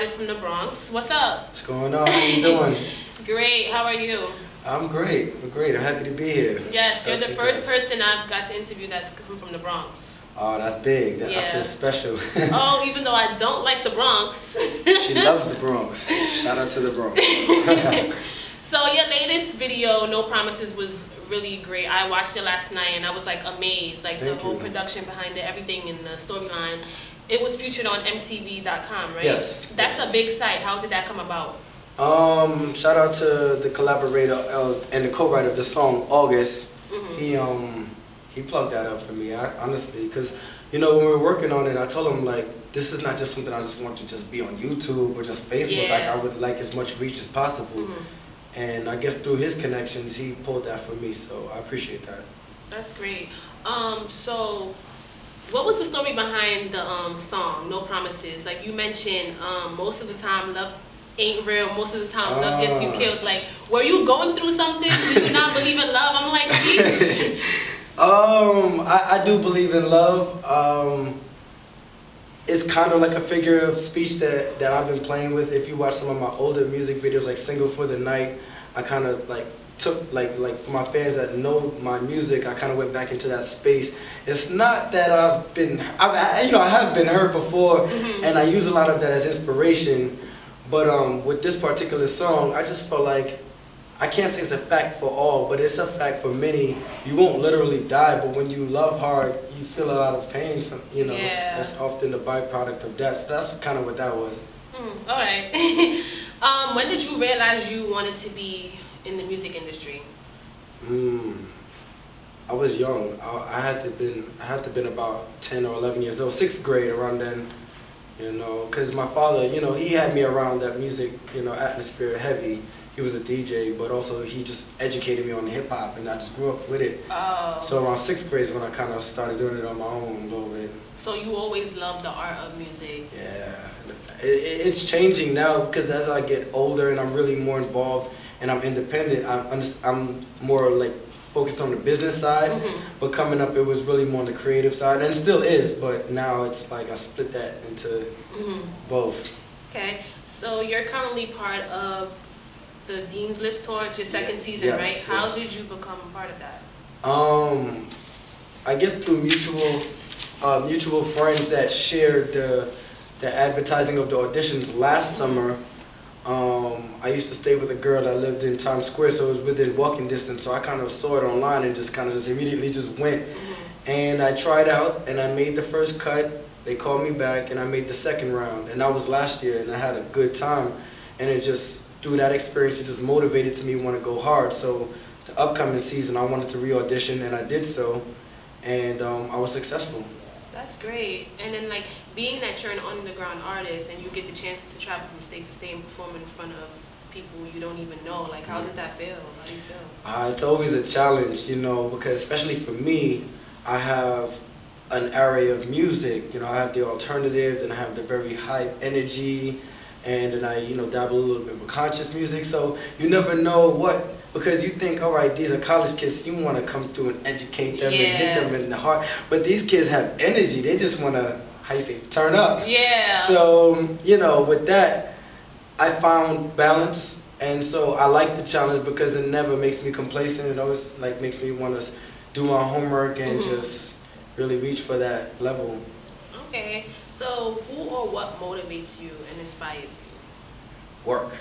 artist from the Bronx. What's up? What's going on? How you doing? Great. How are you? I'm great. I'm great. I'm happy to be here. Yes, you're the first person I've got to interview that's from the Bronx. Oh, that's big. I feel special. Oh, even though I don't like the Bronx. She loves the Bronx. Shout out to the Bronx. So your latest video, No Promises, was really great. I watched it last night and I was like amazed. Like the whole production behind it, everything in the storyline. It was featured on MTV.com, right? Yes. That's a big site. How did that come about? Shout out to the collaborator and the co-writer of the song, August. He plugged that up for me, honestly, because when we were working on it, I told him like, this is not just something I just want to just be on YouTube or just Facebook. Like I would like as much reach as possible. And I guess through his connections, he pulled that for me, so I appreciate that. That's great. So what was the story behind the song, No Promises? Like you mentioned, most of the time love ain't real, most of the time love gets you killed. Like, were you going through something? Did you not believe in love? I'm like, geez. I do believe in love. It's kind of like a figure of speech that I've been playing with. If you watch some of my older music videos, like Single for the Night, I kind of like took, like for my fans that know my music, I kind of went back into that space. It's not that I have been hurt before, and I use a lot of that as inspiration. But with this particular song, I just felt like, I can't say it's a fact for all, but it's a fact for many. You won't literally die, but when you love hard, you feel a lot of pain. So, that's often the byproduct of death. So that's kind of what that was. All right. When did you realize you wanted to be in the music industry? I was young. I had to been about 10 or 11 years old, 6th grade around then. Because my father, he had me around that music, atmosphere heavy. He was a DJ, but also he just educated me on hip hop, and I just grew up with it. Oh. So around 6th grade is when I kind of started doing it on my own a little bit. So you always loved the art of music? Yeah, it's changing now because as I get older and I'm really more involved and I'm independent, I'm more like focused on the business side. But coming up, it was really more on the creative side, and it still is. But now it's like I split that into both. Okay, so you're currently part of the Dean's List tour. It's your second season, right? How did you become a part of that? I guess through mutual friends that shared the advertising of the auditions last summer. I used to stay with a girl that lived in Times Square, so it was within walking distance. So I kind of saw it online and just immediately went. And I tried out and I made the first cut. They called me back and I made the second round, and that was last year, and I had a good time. And it just, through that experience, it just motivated me to want to go hard. So the upcoming season, I wanted to re-audition, and I did so, and I was successful. That's great. And then like being that you're an underground artist and you get the chance to travel from state to state and perform in front of people you don't even know, like how does that feel? How do you feel? It's always a challenge, because especially for me, I have an array of music. I have the alternatives and I have the very high energy, and then I dabble a little bit with conscious music. So you never know what. Because you think, all right, these are college kids, you want to come through and educate them and hit them in the heart. But these kids have energy. They just want to, turn up. Yeah. So, with that, I found balance. And so I like the challenge because it never makes me complacent. It always makes me want to do my homework and just really reach for that level. Okay. So who or what motivates you and inspires you? Work.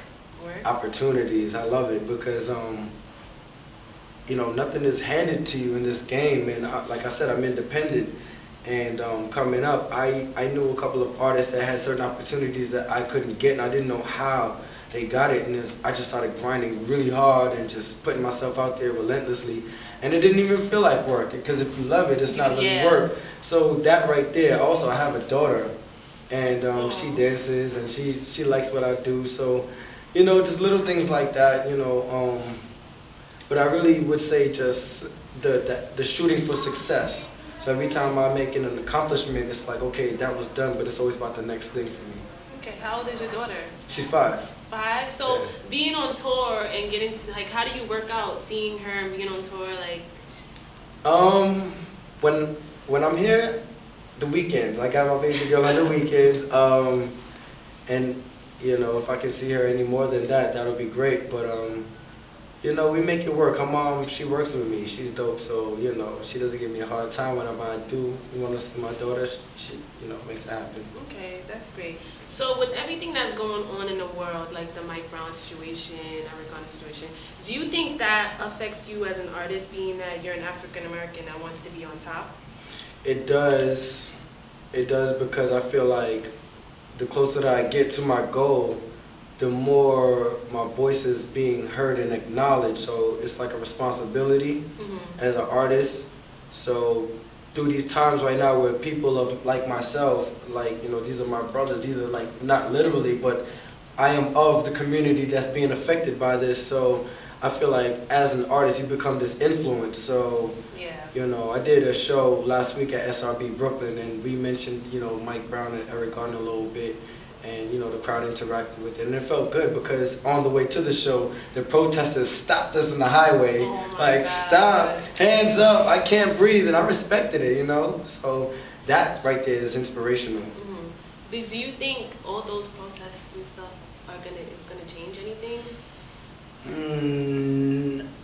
Opportunities. I love it because nothing is handed to you in this game, and like I said, I'm independent, and coming up I knew a couple of artists that had certain opportunities that I couldn't get, and I didn't know how they got it, and I just started grinding really hard and just putting myself out there relentlessly, and it didn't even feel like work, because if you love it, it's not really work. So that right there. Also, I have a daughter, and she dances and she likes what I do, so just little things like that, but I really would say just the shooting for success. So every time I make an accomplishment, it's like, okay, that was done, but it's always about the next thing for me. Okay, how old is your daughter? She's 5. 5? So being on tour and getting to, how do you work out seeing her and being on tour, when I'm here, the weekends. I got my baby girl on the weekends, and you know, if I can see her any more than that, that'll be great. But you know, we make it work. Her mom, she works with me. She's dope, so you know, she doesn't give me a hard time whenever I do want to see my daughter. She you know, makes that happen. Okay, that's great. So with everything that's going on in the world, like the Mike Brown situation, Eric Garner situation, do you think that affects you as an artist, being that you're an African American that wants to be on top? It does. It does, because I feel like the closer that I get to my goal, the more my voice is being heard and acknowledged. So it's like a responsibility as an artist. So through these times right now where people of like myself, like, you know, these are my brothers, these are like, not literally, but I am of the community that's being affected by this. So I feel like as an artist, you become this influence. So, yeah, you know, I did a show last week at SRB Brooklyn, and we mentioned, you know, Mike Brown and Eric Garner a little bit. And, you know, the crowd interacted with it. And it felt good because on the way to the show, the protesters stopped us in the highway. Like, stop, hands up, I can't breathe. And I respected it, you know? So that right there is inspirational. But do you think all those protests and stuff is gonna change anything?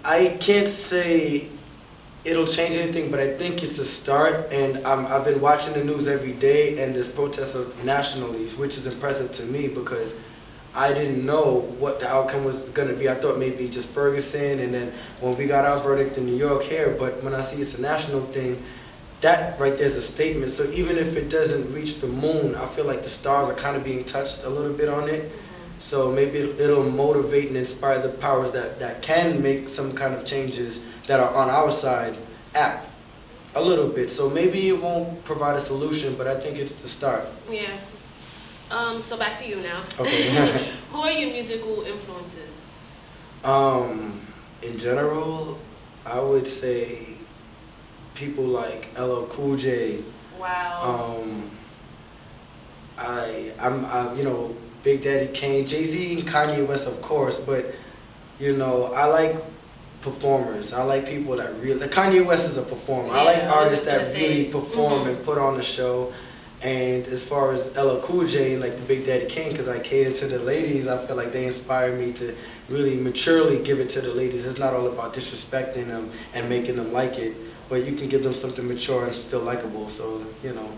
I can't say it'll change anything, but I think it's a start. And I've been watching the news every day, and there's protests nationally, which is impressive to me because I didn't know what the outcome was going to be. I thought maybe just Ferguson, and then when we got our verdict in New York here, but when I see it's a national thing, that right there's a statement. So even if it doesn't reach the moon, I feel like the stars are kind of being touched a little bit on it. So maybe it'll motivate and inspire the powers that can make some kind of changes that are on our side act a little bit. So maybe it won't provide a solution, but I think it's the start. Yeah. So back to you now. Okay. Who are your musical influences? In general, I would say people like LL Cool J. Wow. I'm you know, Big Daddy Kane, Jay-Z, and Kanye West, of course, but you know, I like performers. I like people that really, Kanye West is a performer. Yeah, I like artists that really say. perform and put on a show. And as far as LL Cool J and like the Big Daddy Kane, because I cater to the ladies, I feel like they inspire me to really maturely give it to the ladies. It's not all about disrespecting them and making them like it, but you can give them something mature and still likable, so, you know.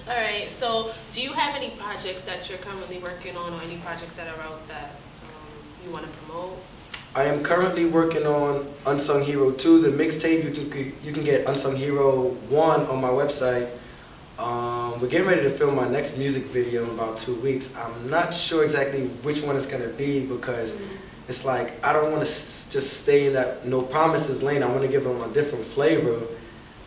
All right, so do you have any projects that you're currently working on, or any projects that are out that you want to promote? I am currently working on Unsung Hero 2, the mixtape. You can get Unsung Hero 1 on my website. We're getting ready to film my next music video in about 2 weeks. I'm not sure exactly which one it's going to be because it's like I don't want to just stay in that No Promises lane. I want to give them a different flavor,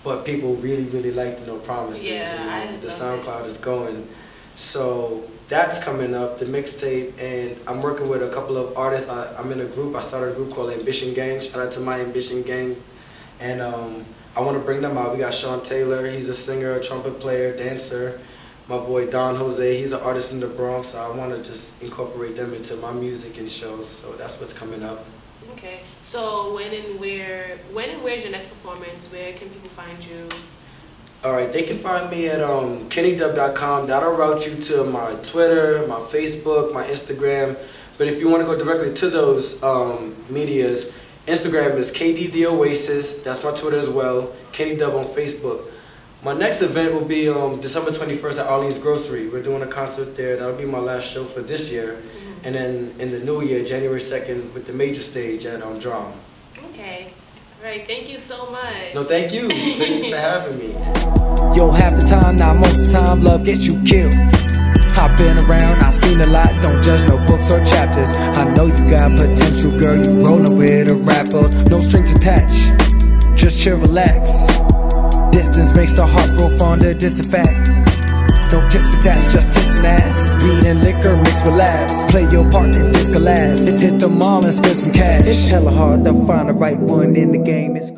but people really, really like the No Promises. Yeah, you know, the Soundcloud is going. So that's coming up, the mixtape, and I'm working with a couple of artists. I'm in a group. I started a group called Ambition Gang. Shout out to my Ambition Gang. And I want to bring them out. We got Sean Taylor. He's a singer, a trumpet player, dancer. My boy Don Jose, he's an artist from the Bronx. So I want to just incorporate them into my music and shows. So that's what's coming up. Okay. So when and where's your next performance? Where can people find you? All right, they can find me at KennieDubb.com. That'll route you to my Twitter, my Facebook, my Instagram. But if you want to go directly to those medias, Instagram is KD The Oasis. That's my Twitter as well. Kennie Dubb on Facebook. My next event will be December 21st at Arlene's Grocery. We're doing a concert there. That'll be my last show for this year. And then in the new year, January 2nd, with the major stage at Drum. Okay. All right, thank you so much. No, thank you. Thank you for having me. Yo, half the time, now most of the time, love gets you killed. I've been around, I've seen a lot, don't judge no books or chapters. I know you got potential, girl, you rolling with a rapper. No strings attached, just chill, relax. Distance makes the heart grow fonder, this a fact. No tits for tats, just tits and ass. Weed and liquor mixed with laughs. Play your part and this collapse. Hit the mall and spend some cash. It's hella hard to find the right one in the game. It's